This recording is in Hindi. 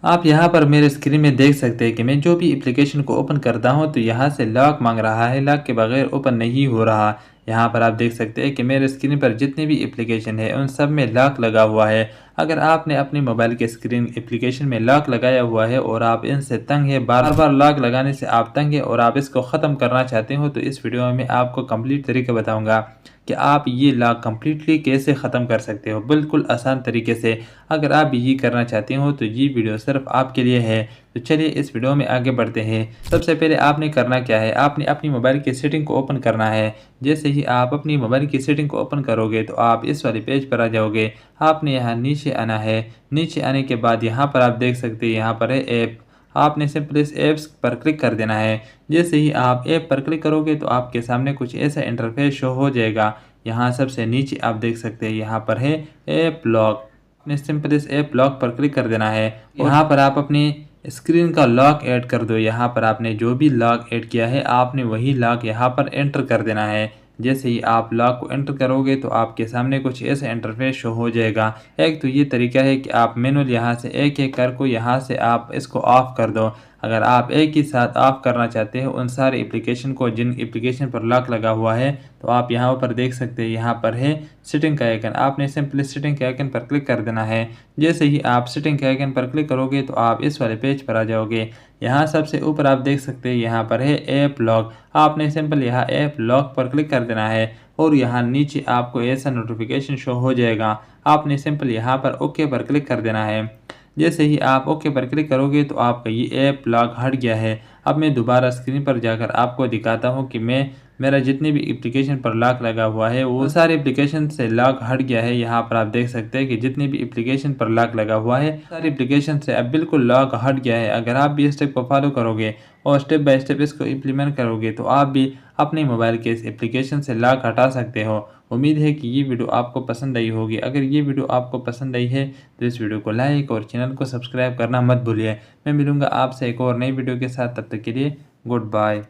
आप यहाँ पर मेरे स्क्रीन में देख सकते हैं कि मैं जो भी एप्लीकेशन को ओपन करता हूँ तो यहाँ से लॉक मांग रहा है, लॉक के बगैर ओपन नहीं हो रहा। यहाँ पर आप देख सकते हैं कि मेरे स्क्रीन पर जितने भी एप्लीकेशन है उन सब में लॉक लगा हुआ है। अगर आपने अपने मोबाइल के स्क्रीन एप्लीकेशन में लॉक लगाया हुआ है और आप इनसे तंग है, बार बार लॉक लगाने से आप तंग है और आप इसको ख़त्म करना चाहते हो, तो इस वीडियो में मैं आपको कंप्लीट तरीका बताऊँगा कि आप ये लॉक कंप्लीटली कैसे ख़त्म कर सकते हो, बिल्कुल आसान तरीके से। अगर आप भी ये करना चाहते हो तो ये वीडियो सिर्फ आपके लिए है। तो चलिए इस वीडियो में आगे बढ़ते हैं। सबसे पहले आपने करना क्या है, आपने अपनी मोबाइल की सेटिंग को ओपन करना है। जैसे ही आप अपनी मोबाइल की सेटिंग को ओपन करोगे तो आप इस वाले पेज पर आ जाओगे। आपने यहाँ नीचे आना है। नीचे आने के बाद यहाँ पर आप देख सकते हैं, यहाँ पर है ऐप। आपने सिंपल इस ऐप्स पर क्लिक कर देना है। जैसे ही आप ऐप पर क्लिक करोगे तो आपके सामने कुछ ऐसा इंटरफेस शो हो जाएगा। यहाँ सबसे नीचे आप देख सकते हैं, यहाँ पर है ऐप लॉक। आपने सिंपल इस ऐप लॉक पर क्लिक कर देना है। यहाँ पर आप अपनी स्क्रीन का लॉक ऐड कर दो। यहाँ पर आपने जो भी लॉक ऐड किया है आपने वही लॉक यहाँ पर एंटर कर देना है। जैसे ही आप लॉक को एंटर करोगे तो आपके सामने कुछ ऐसा इंटरफेस शो हो जाएगा। एक तो ये तरीका है कि आप मैनुअल यहाँ से एक एक कर को यहाँ से आप इसको ऑफ कर दो। अगर आप एक ही साथ ऑफ करना चाहते हो उन सारे एप्लीकेशन को जिन एप्लीकेशन पर लॉक लगा हुआ है, तो आप यहाँ पर देख सकते हैं, यहाँ पर है सेटिंग का आइकन। आपने सिंपली सेटिंग के आइकन पर क्लिक कर देना है। जैसे ही आप सेटिंग के आइकन पर क्लिक करोगे तो आप इस वाले पेज पर आ जाओगे। यहाँ सबसे ऊपर आप देख सकते हैं, यहाँ पर है ऐप लॉक। आपने सिंपल यहाँ ऐप लॉक पर क्लिक कर देना है और यहाँ नीचे आपको ऐसा नोटिफिकेशन शो हो जाएगा। आपने सिंपल यहाँ पर ओके पर क्लिक कर देना है। जैसे ही आप ओके पर क्लिक करोगे तो आपका ये ऐप लॉक हट गया है। अब मैं दोबारा स्क्रीन पर जाकर आपको दिखाता हूँ कि मेरा जितने भी एप्लीकेशन पर लॉक लगा हुआ है वो सारे एप्लीकेशन से लॉक हट गया है। यहाँ पर आप देख सकते हैं कि जितने भी एप्लीकेशन पर लॉक लगा हुआ है सारे एप्लीकेशन से अब बिल्कुल लॉक हट गया है। अगर आप भी इस स्टेप को फॉलो करोगे और स्टेप बाय स्टेप इसको इम्प्लीमेंट करोगे तो आप भी अपने मोबाइल के इस एप्लीकेशन से लॉक हटा सकते हो। उम्मीद है कि ये वीडियो आपको पसंद आई होगी। अगर ये वीडियो आपको पसंद आई है तो इस वीडियो को लाइक और चैनल को सब्सक्राइब करना मत भूलिए। मैं मिलूंगा आपसे एक और नई वीडियो के साथ, तब तक के लिए गुड बाय।